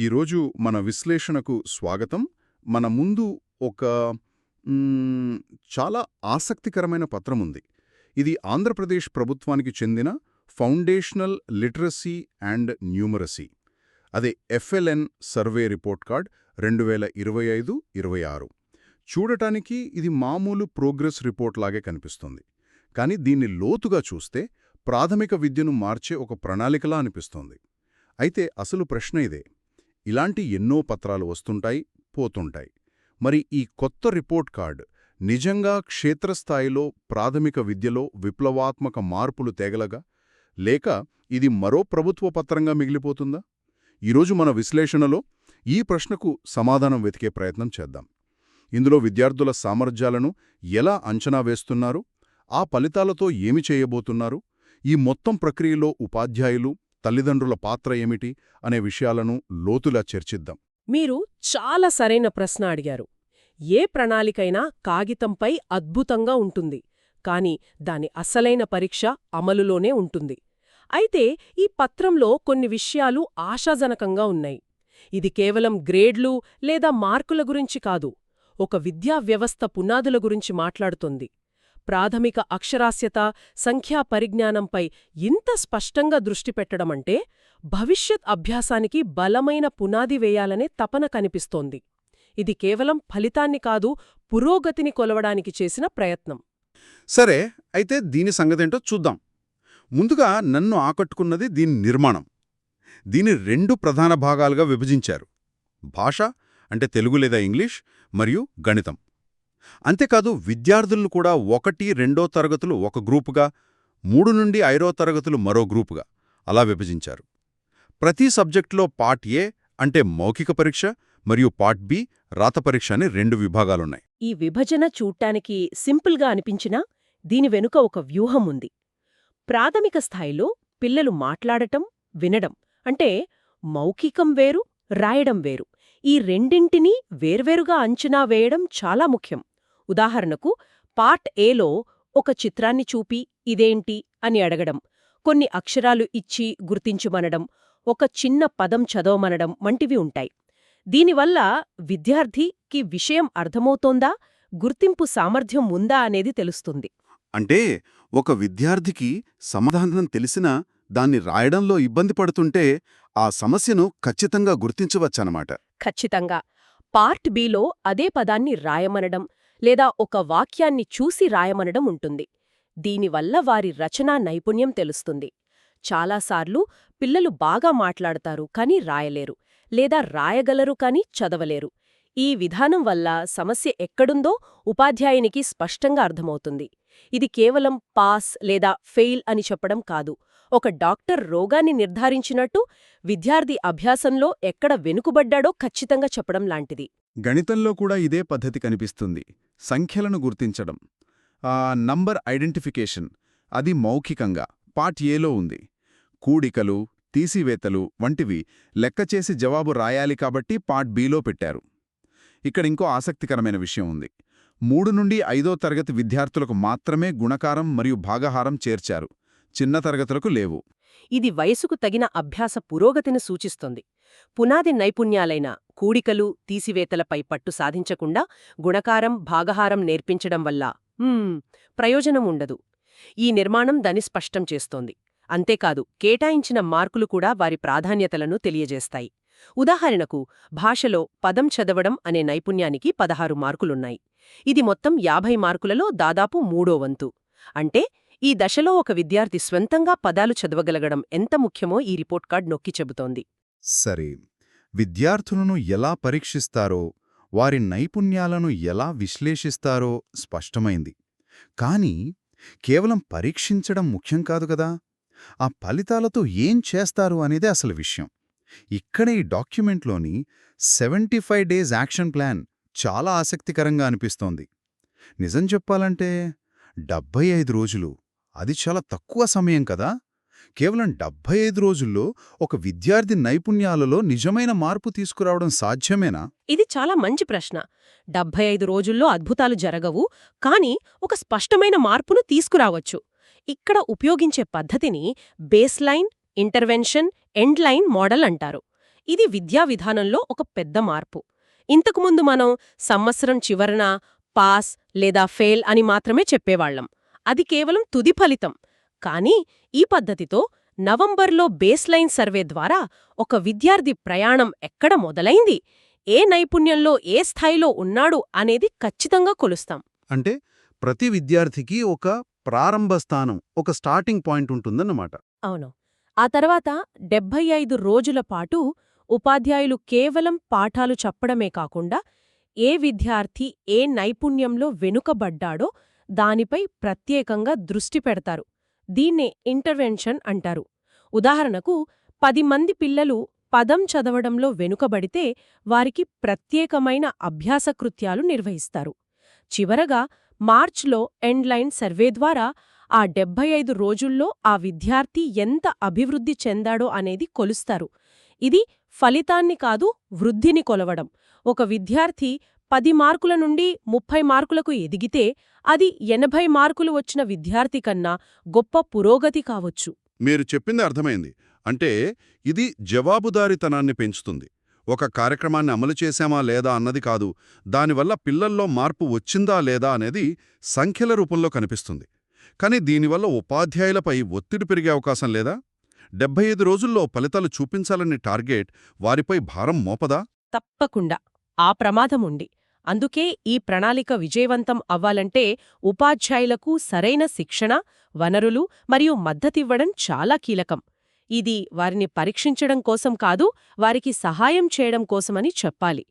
ఈరోజు మన విశ్లేషణకు స్వాగతం. మన ముందు ఒక మ్, చాలా ఆసక్తికరమైన పత్రముంది. ఇది ఆంధ్రప్రదేశ్ ప్రభుత్వానికి చెందిన ఫౌండేషనల్ లిటరసీ అండ్ న్యూమరసీ, అదే ఎఫ్ఎల్ఎన్ సర్వే రిపోర్ట్ కార్డ్ 2025-26. చూడటానికి ఇది మామూలు ప్రోగ్రెస్ రిపోర్ట్ లాగే కనిపిస్తుంది. కానీ దీన్ని లోతుగా చూస్తే ప్రాథమిక విద్యను మార్చే ఒక ప్రణాళికలా అనిపిస్తోంది. అయితే అసలు ప్రశ్న ఇదే: ఇలాంటి ఎన్నో పత్రాలు వస్తుంటాయి, పోతుంటాయి. మరి ఈ కొత్త రిపోర్ట్ కార్డ్ నిజంగా క్షేత్రస్థాయిలో ప్రాథమిక విద్యలో విప్లవాత్మక మార్పులు తేగలగా, లేక ఇది మరో ప్రభుత్వ పత్రంగా మిగిలిపోతుందా? ఈరోజు మన విశ్లేషణలో ఈ ప్రశ్నకు సమాధానం వెతికే ప్రయత్నం చేద్దాం. ఇందులో విద్యార్థుల సామర్థ్యాలను ఎలా అంచనా వేస్తున్నారు, ఆ ఫలితాలతో ఏమి చేయబోతున్నారు, ఈ మొత్తం ప్రక్రియలో ఉపాధ్యాయులు, తల్లిదండ్రుల పాత్ర ఏమిటి అనే విషయాలను లోతులా చర్చిద్దాం. మీరు చాలా సరైన ప్రశ్న అడిగారు. ఏ ప్రణాళికైనా కాగితంపై అద్భుతంగా ఉంటుంది, కాని దాని అసలైన పరీక్ష అమలులోనే ఉంటుంది. అయితే ఈ పత్రంలో కొన్ని విషయాలు ఆశాజనకంగా ఉన్నాయి. ఇది కేవలం గ్రేడ్లు లేదా మార్కుల గురించి కాదు, ఒక విద్యా వ్యవస్థ పునాదుల గురించి మాట్లాడుతుంది. ప్రాథమిక అక్షరాస్యత, సంఖ్యా పరిజ్ఞానంపై ఇంత స్పష్టంగా దృష్టి పెట్టడమంటే భవిష్యత్ అభ్యాసానికి బలమైన పునాది వేయాలనే తపన కనిపిస్తోంది. ఇది కేవలం ఫలితాన్ని కాదు, పురోగతిని కొలవడానికి చేసిన ప్రయత్నం. సరే, అయితే దీని సంగతేంటో చూద్దాం. ముందుగా నన్ను ఆకట్టుకున్నది దీని నిర్మాణం. దీని 2 ప్రధాన భాగాలుగా విభజించారు: భాష అంటే తెలుగు లేదా ఇంగ్లీష్, మరియు గణితం. అంతేకాదు విద్యార్థులను కూడా 1-2 తరగతులు ఒక గ్రూపుగా, 3 నుండి 5వ తరగతులు మరో గ్రూపుగా అలా విభజించారు. ప్రతి సబ్జెక్టులో పార్ట్ ఏ అంటే మౌఖిక పరీక్ష మరియు పార్ట్ బి రాత పరీక్ష అని 2 విభాగాలున్నాయి. ఈ విభజన చూడ్డానికి సింపుల్గా అనిపించినా దీని వెనుక ఒక వ్యూహం ఉంది. ప్రాథమిక స్థాయిలో పిల్లలు మాట్లాడటం, వినడం అంటే మౌఖికం వేరు, రాయడం వేరు. ఈ రెండింటినీ వేర్వేరుగా అంచనా వేయడం చాలా ముఖ్యం. ఉదాహరణకు పార్ట్ ఏలో ఒక చిత్రాన్ని చూపి ఇదేంటి అని అడగడం, కొన్ని అక్షరాలు ఇచ్చి గుర్తించుమనడం, ఒక చిన్న పదం చదవమనడం వంటివి ఉంటాయి. దీనివల్ల విద్యార్థికి విషయం అర్థమవుతోందా, గుర్తింపు సామర్థ్యం ఉందా అనేది తెలుస్తుంది. అంటే ఒక విద్యార్థికి సమాధానం తెలిసినా దాన్ని రాయడంలో ఇబ్బంది పడుతుంటే ఆ సమస్యను ఖచ్చితంగా గుర్తించవచ్చనమాట. ఖచ్చితంగా. పార్ట్ బిలో అదే పదాన్ని రాయమనడం లేదా ఒక వాక్యాన్ని చూసి రాయమనడం ఉంటుంది. దీనివల్ల వారి రచనా నైపుణ్యం తెలుస్తుంది. చాలాసార్లు పిల్లలు బాగా మాట్లాడతారు కానీ రాయలేరు, లేదా రాయగలరు కానీ చదవలేరు. ఈ విధానం వల్ల సమస్య ఎక్కడుందో ఉపాధ్యాయునికి స్పష్టంగా అర్థమవుతుంది. ఇది కేవలం పాస్ లేదా ఫెయిల్ అని చెప్పడం కాదు, ఒక డాక్టర్ రోగాన్ని నిర్ధారించినట్టు విద్యార్థి అభ్యాసంలో ఎక్కడ వెనుకబడ్డాడో ఖచ్చితంగా చెప్పడం లాంటిది. గణితంలో కూడా ఇదే పద్ధతి కనిపిస్తుంది. సంఖ్యలను గుర్తించడం, నంబర్ ఐడెంటిఫికేషన్, అది మౌఖికంగా పార్ట్ ఏలో ఉంది. కూడికలు, తీసివేతలు వంటివి లెక్కచేసి జవాబు రాయాలి కాబట్టి పార్ట్ బిలో పెట్టారు. ఇక్కడ ఇంకో ఆసక్తికరమైన విషయం ఉంది. 3 నుండి 5వ తరగతి విద్యార్థులకు మాత్రమే గుణకారం మరియు భాగహారం చేర్చారు, చిన్న తరగతులకు లేవు. ఇది వయసుకు తగిన అభ్యాస పురోగతిని సూచిస్తుంది. పునాది నైపుణ్యాలైన కూడికలు, తీసివేతలపై పట్టు సాధించకుండా గుణకారం, భాగహారం నేర్పించడం వల్ల ప్రయోజనం ఉండదు. ఈ నిర్మాణం దాన్ని స్పష్టం చేస్తోంది. అంతేకాదు, కేటాయించిన మార్కులు కూడా వారి ప్రాధాన్యతలను తెలియజేస్తాయి. ఉదాహరణకు, భాషలో పదం చదవడం అనే నైపుణ్యానికి 16 మార్కులున్నాయి. ఇది మొత్తం 50 మార్కులలో దాదాపు 3వ వంతు. అంటే ఈ దశలో ఒక విద్యార్థి స్వంతంగా పదాలు చదవగలగడం ఎంత ముఖ్యమో ఈ రిపోర్ట్ కార్డ్ నొక్కి చెబుతోంది. సరే, విద్యార్థులను ఎలా పరీక్షిస్తారో, వారి నైపుణ్యాలను ఎలా విశ్లేషిస్తారో స్పష్టమైంది. కానీ కేవలం పరీక్షించడం ముఖ్యం కాదు కదా, ఆ ఫలితాలతో ఏం చేస్తారు అనేదే అసలు విషయం. ఇక్కడ ఈ డాక్యుమెంట్లోని 75 డేస్ యాక్షన్ ప్లాన్ చాలా ఆసక్తికరంగా అనిపిస్తోంది. నిజం చెప్పాలంటే 75 రోజులు, అది చాలా తక్కువ సమయం కదా. కేవలం 75 రోజుల్లో ఒక విద్యార్థి నైపుణ్యాలలో నిజమైన మార్పు తీసుకురావడం సాధ్యమేనా? ఇది చాలా మంచి ప్రశ్న. 75 రోజుల్లో అద్భుతాలు జరగవు, కానీ ఒక స్పష్టమైన మార్పును తీసుకురావచ్చు. ఇక్కడ ఉపయోగించే పద్ధతిని బేస్లైన్, ఇంటర్వెన్షన్, ఎండ్లైన్ మోడల్ అంటారు. ఇది విద్యా విధానంలో ఒక పెద్ద మార్పు. ఇంతకుముందు మనం సంవత్సరం చివరన పాస్ లేదా ఫెయిల్ అని మాత్రమే చెప్పేవాళ్లం. అది కేవలం తుది ఫలితం. కానీ ఈ పద్ధతితో నవంబర్లో బేస్లైన్ సర్వే ద్వారా ఒక విద్యార్థి ప్రయాణం ఎక్కడ మొదలైంది, ఏ నైపుణ్యంలో ఏ స్థాయిలో ఉన్నాడు అనేది ఖచ్చితంగా కొలుస్తాం. అంటే ప్రతి విద్యార్థికి ఒక ప్రారంభ స్థానం, ఒక స్టార్టింగ్ పాయింట్ ఉంటుందన్నమాట. అవును. ఆ తర్వాత 75 రోజుల పాటు ఉపాధ్యాయులు కేవలం పాఠాలు చెప్పడమే కాకుండా ఏ విద్యార్థి ఏ నైపుణ్యంలో వెనుకబడ్డాడో దానిపై ప్రత్యేకంగా దృష్టి పెడతారు. దీన్నే ఇంటర్వెన్షన్ అంటారు. ఉదాహరణకు 10 మంది పిల్లలు పదం చదవడంలో వెనుకబడితే వారికి ప్రత్యేకమైన అభ్యాసకృత్యాలు నిర్వహిస్తారు. చివరగా మార్చ్లో ఎండ్లైన్ సర్వే ద్వారా ఆ 75 రోజుల్లో ఆ విద్యార్థి ఎంత అభివృద్ధి చెందాడో అనేది కొలుస్తారు. ఇది ఫలితాన్ని కాదు, వృద్ధిని కొలవడం. ఒక విద్యార్థి 10 మార్కుల నుండి 30 మార్కులకు ఎదిగితే అది 80 మార్కులు వచ్చిన విద్యార్థి కన్నా గొప్ప పురోగతి కావచ్చు. మీరు చెప్పింది అర్థమైంది. అంటే ఇది జవాబుదారీతనాన్ని పెంచుతుంది. ఒక కార్యక్రమాన్ని అమలు చేశామా లేదా అన్నది కాదు, దానివల్ల పిల్లల్లో మార్పు వచ్చిందా లేదా అనేది సంఖ్యల రూపంలో కనిపిస్తుంది. కానీ దీనివల్ల ఉపాధ్యాయులపై ఒత్తిడి పెరిగే అవకాశం లేదా? 75 రోజుల్లో ఫలితాలు చూపించాలనే టార్గెట్ వారిపై భారం మోపదా? తప్పకుండా ఆ ప్రమాదముండి. అందుకే ఈ ప్రణాళిక విజయవంతం అవ్వాలంటే ఉపాధ్యాయులకు సరైన శిక్షణ, వనరులు మరియు మద్దతివ్వడం చాలా కీలకం. ఇది వారిని పరీక్షించడం కోసం కాదు, వారికి సహాయం చేయడం కోసమని చెప్పాలి.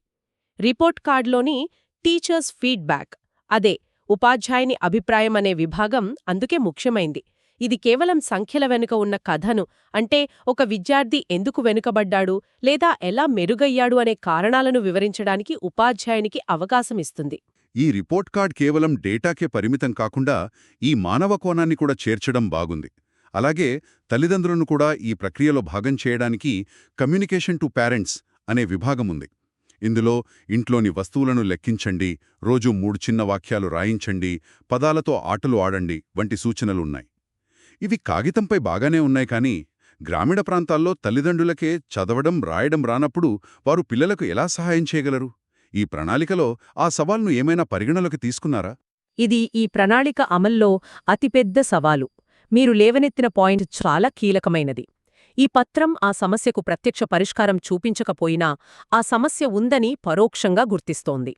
రిపోర్ట్ కార్డులోని టీచర్స్ ఫీడ్బ్యాక్, అదే ఉపాధ్యాయుని అభిప్రాయం అనే విభాగం అందుకే ముఖ్యమైంది. ఇది కేవలం సంఖ్యల వెనుక ఉన్న కథను, అంటే ఒక విద్యార్థి ఎందుకు వెనుకబడ్డాడు లేదా ఎలా మెరుగయ్యాడు అనే కారణాలను వివరించడానికి ఉపాధ్యాయునికి అవకాశమిస్తుంది. ఈ రిపోర్ట్ కార్డ్ కేవలం డేటాకే పరిమితం కాకుండా ఈ మానవ కోణాన్ని కూడా చేర్చడం బాగుంది. అలాగే తల్లిదండ్రులను కూడా ఈ ప్రక్రియలో భాగం చేయడానికి కమ్యూనికేషన్ టు పేరెంట్స్ అనే విభాగముంది. ఇందులో ఇంట్లోని వస్తువులను లెక్కించండి, రోజూ 3 చిన్న వాక్యాలు రాయించండి, పదాలతో ఆటలు ఆడండి వంటి సూచనలున్నాయి. ఇవి కాగితంపై బాగానే ఉన్నాయి, కానీ గ్రామీణ ప్రాంతాల్లో తల్లిదండ్రులకే చదవడం రాయడం రానప్పుడు వారు పిల్లలకు ఎలా సహాయం చేయగలరు? ఈ ప్రణాళికలో ఆ సవాల్ను ఏమైనా పరిగణలోకి తీసుకున్నారా? ఇది ఈ ప్రణాళిక అమల్లో అతిపెద్ద సవాలు. మీరు లేవనెత్తిన పాయింట్ చాలా కీలకమైనది. ఈ పత్రం ఆ సమస్యకు ప్రత్యక్ష పరిష్కారం చూపించకపోయినా ఆ సమస్య ఉందని పరోక్షంగా గుర్తిస్తోంది.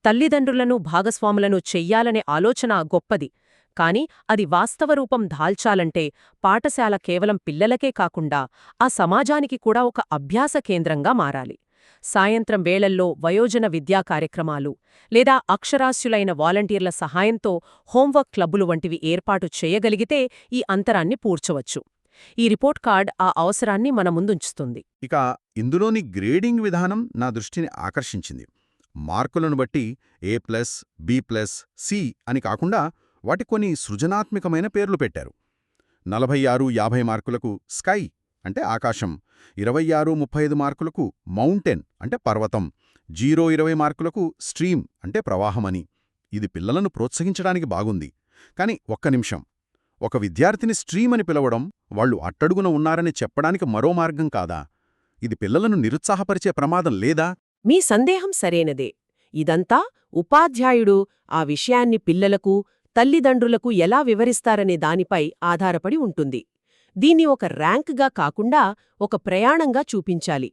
తల్లిదండ్రులను భాగస్వాములను చెయ్యాలనే ఆలోచన గొప్పది. కాని అది వాస్తవ రూపం దాల్చాలంటే పాఠశాల కేవలం పిల్లలకే కాకుండా ఆ సమాజానికి కూడా ఒక అభ్యాస కేంద్రంగా మారాలి. సాయంత్రం వేళల్లో వయోజన విద్యా కార్యక్రమాలు లేదా అక్షరాస్యులైన వాలంటీర్ల సహాయంతో హోంవర్క్ క్లబ్బులు వంటివి ఏర్పాటు చేయగలిగితే ఈ అంతరాన్ని పూడ్చవచ్చు. ఈ రిపోర్ట్ కార్డ్ ఆ అవసరాన్ని మన ముందుంచుతుంది. ఇక ఇందులోని గ్రేడింగ్ విధానం నా దృష్టిని ఆకర్షించింది. మార్కులను బట్టి A+, B+, C అని కాకుండా వాటి కొన్ని సృజనాత్మకమైన పేర్లు పెట్టారు. 46-50 మార్కులకు స్కై అంటే ఆకాశం, 26-35 మార్కులకు మౌంటెన్ అంటే పర్వతం, 0-20 మార్కులకు స్ట్రీమ్ అంటే ప్రవాహమని. ఇది పిల్లలను ప్రోత్సహించడానికి బాగుంది. కాని ఒక్క నిమిషం, ఒక విద్యార్థిని స్ట్రీమ్ అని పిలవడం వాళ్లు అట్టడుగున ఉన్నారని చెప్పడానికి మరో మార్గం కాదా? ఇది పిల్లలను నిరుత్సాహపరిచే ప్రమాదం లేదా? మీ సందేహం సరైనదే. ఇదంతా ఉపాధ్యాయుడు ఆ విషయాన్ని పిల్లలకు, తల్లిదండ్రులకు ఎలా వివరిస్తారనే దానిపై ఆధారపడి ఉంటుంది. దీన్ని ఒక ర్యాంక్గా కాకుండా ఒక ప్రయాణంగా చూపించాలి.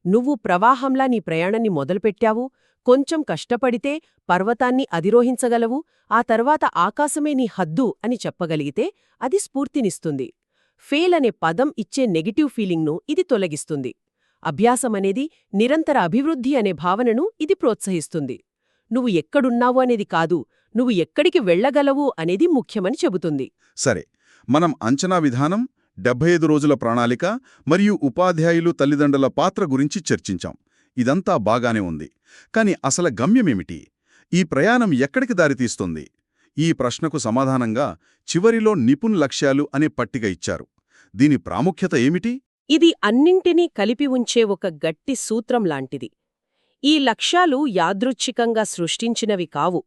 నువ్వు ప్రవాహంలా నీ ప్రయాణాన్ని మొదలుపెట్టావు, కొంచెం కష్టపడితే పర్వతాన్ని అధిరోహించగలవు, ఆ తర్వాత ఆకాశమే నీ హద్దు అని చెప్పగలిగితే అది స్ఫూర్తినిస్తుంది. ఫెయిల్ అనే పదం ఇచ్చే నెగటివ్ ఫీలింగ్ను ఇది తొలగిస్తుంది. అభ్యాసమనేది నిరంతర అభివృద్ధి అనే భావనను ఇది ప్రోత్సహిస్తుంది. నువ్వు ఎక్కడున్నావు అనేది కాదు, నువ్వు ఎక్కడికి వెళ్లగలవు అనేది ముఖ్యమని చెబుతుంది. సరే, మనం అంచనా విధానం, 75 రోజుల ప్రణాళిక మరియు ఉపాధ్యాయులు తల్లిదండ్రుల పాత్ర గురించి చర్చించాం. ఇదంతా బాగానే ఉంది. కాని అసలు గమ్యమేమిటి? ఈ ప్రయాణం ఎక్కడికి దారితీస్తుంది? ఈ ప్రశ్నకు సమాధానంగా చివరిలో నిపుణ్ లక్ష్యాలు అనే పట్టిక ఇచ్చారు. దీని ప్రాముఖ్యత ఏమిటి? ఇది అన్నింటినీ కలిపి ఉంచే ఒక గట్టి సూత్రం లాంటిది. ఈ లక్ష్యాలు యాదృచ్ఛికంగా సృష్టించినవి కావు.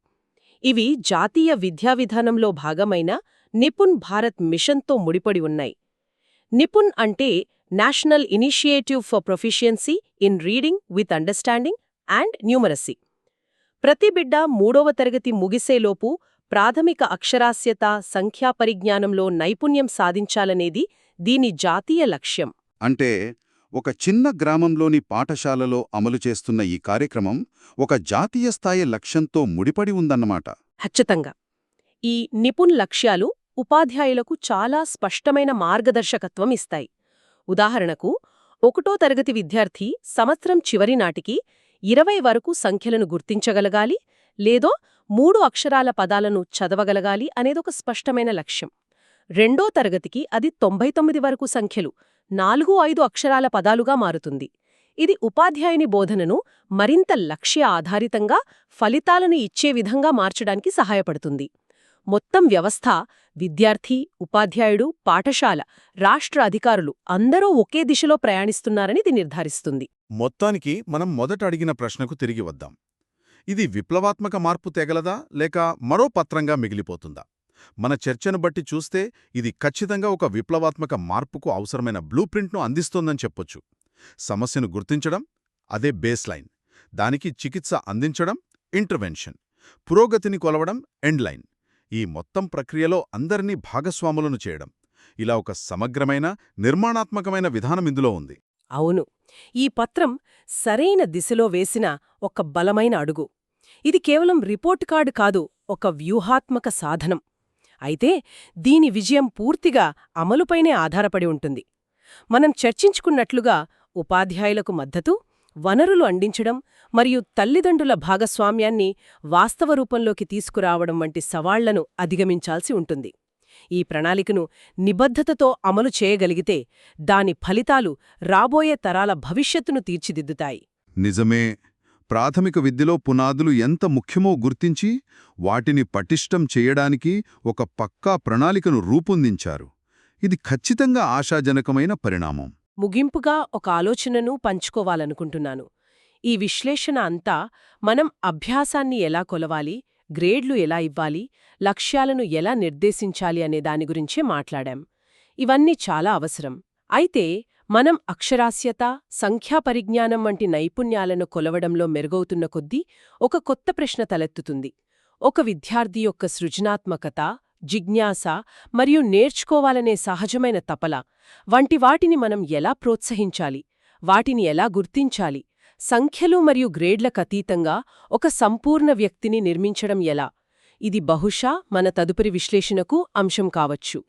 ఇవి జాతీయ విద్యా విధానంలో భాగమైన నిపుణ్ భారత్ మిషన్తో ముడిపడి ఉన్నాయి. నిపుణ్ అంటే national initiative for proficiency in reading with understanding and numeracy. ప్రతి బిడ్డ 3వ తరగతి ముగిసేలోపు ప్రాథమిక అక్షరాస్యత, సంఖ్యా పరిజ్ఞానంలో నైపుణ్యం సాధించాలనేది దీని జాతీయ లక్ష్యం. అంటే ఒక చిన్న గ్రామంలోని పాఠశాలలో అమలు చేస్తున్న ఈ కార్యక్రమం ఒక జాతీయ స్థాయి లక్ష్యంతో ముడిపడి ఉందన్నమాట. ఖచ్చితంగా. ఈ నిపుణ్ లక్ష్యాలు ఉపాధ్యాయులకు చాలా స్పష్టమైన మార్గదర్శకత్వం ఇస్తాయి. ఉదాహరణకు, 1వ తరగతి విద్యార్థి సంవత్సరం చివరి నాటికి 20 వరకు సంఖ్యలను గుర్తించగలగాలి, లేదో 3 అక్షరాల పదాలను చదవగలగాలి అనేదొక స్పష్టమైన లక్ష్యం. 2వ తరగతికి అది 99 వరకు సంఖ్యలు 4-5 అక్షరాల పదాలుగా మారుతుంది. ఇది ఉపాధ్యాయుని బోధనను మరింత లక్ష్య ఆధారితంగా, ఫలితాలను ఇచ్చే విధంగా మార్చడానికి సహాయపడుతుంది. మొత్తం వ్యవస్థ, విద్యార్థి, ఉపాధ్యాయుడు, పాఠశాల, రాష్ట్ర అధికారులు అందరూ ఒకే దిశలో ప్రయాణిస్తున్నారని ఇది నిర్ధారిస్తుంది. మొత్తానికి మనం మొదట అడిగిన ప్రశ్నకు తిరిగి వద్దాం. ఇది విప్లవాత్మక మార్పు తెగలదా లేక మరో పత్రంగా మిగిలిపోతుందా? మన చర్చను బట్టి చూస్తే ఇది ఖచ్చితంగా ఒక విప్లవాత్మక మార్పుకు అవసరమైన బ్లూ ప్రింట్ను అందిస్తోందని చెప్పొచ్చు. సమస్యను గుర్తించడం, అదే బేస్ లైన్. దానికి చికిత్స అందించడం, ఇంటర్వెన్షన్. పురోగతిని కొలవడం, ఎండ్ లైన్. ఈ మొత్తం ప్రక్రియలో అందరినీ భాగస్వాములను చేయడం. ఇలా ఒక సమగ్రమైన, నిర్మాణాత్మకమైన విధానం ఇందులో ఉంది. అవును, ఈ పత్రం సరైన దిశలో వేసిన ఒక బలమైన అడుగు. ఇది కేవలం రిపోర్ట్ కార్డు కాదు, ఒక వ్యూహాత్మక సాధనం. అయితే దీని విజయం పూర్తిగా అమలుపైనే ఆధారపడి ఉంటుంది. మనం చర్చించుకున్నట్లుగా ఉపాధ్యాయులకు మద్దతు, వనరులు అందించడం మరియు తల్లిదండ్రుల భాగస్వామ్యాన్ని వాస్తవ రూపంలోకి తీసుకురావడం వంటి సవాళ్లను అధిగమించాల్సి ఉంటుంది. ఈ ప్రణాళికను నిబద్ధతతో అమలు చేయగలిగితే దాని ఫలితాలు రాబోయే తరాల భవిష్యత్తును తీర్చిదిద్దుతాయి. నిజమే. ప్రాథమిక విద్యలో పునాదులు ఎంత ముఖ్యమో గుర్తించి వాటిని పటిష్టం చేయడానికి ఒక పక్కా ప్రణాళికను రూపొందించారు. ఇది ఖచ్చితంగా ఆశాజనకమైన పరిణామం. ముగింపుగా ఒక ఆలోచనను పంచుకోవాలనుకుంటున్నాను. ఈ విశ్లేషణ అంతా మనం అభ్యాసాన్ని ఎలా కొలవాలి, గ్రేడ్లు ఎలా ఇవ్వాలి, లక్ష్యాలను ఎలా నిర్దేశించాలి అనే దాని గురించే మాట్లాడాం. ఇవన్నీ చాలా అవసరం. అయితే మనం అక్షరాస్యత, సంఖ్యా పరిజ్ఞానం వంటి నైపుణ్యాలను కొలవడంలో మెరుగవుతున్న కొద్దీ ఒక కొత్త ప్రశ్న తలెత్తుతుంది. ఒక విద్యార్థి యొక్క సృజనాత్మకత, జిజ్ఞాస మరియు నేర్చుకోవాలనే సహజమైన తపల వంటి వాటిని మనం ఎలా ప్రోత్సహించాలి, వాటిని ఎలా గుర్తించాలి, సంఖ్యలు మరియు గ్రేడ్లకతీతంగా ఒక సంపూర్ణ వ్యక్తిని నిర్మించడం ఎలా? ఇది బహుశా మన తదుపరి విశ్లేషణకు అంశం కావచ్చు.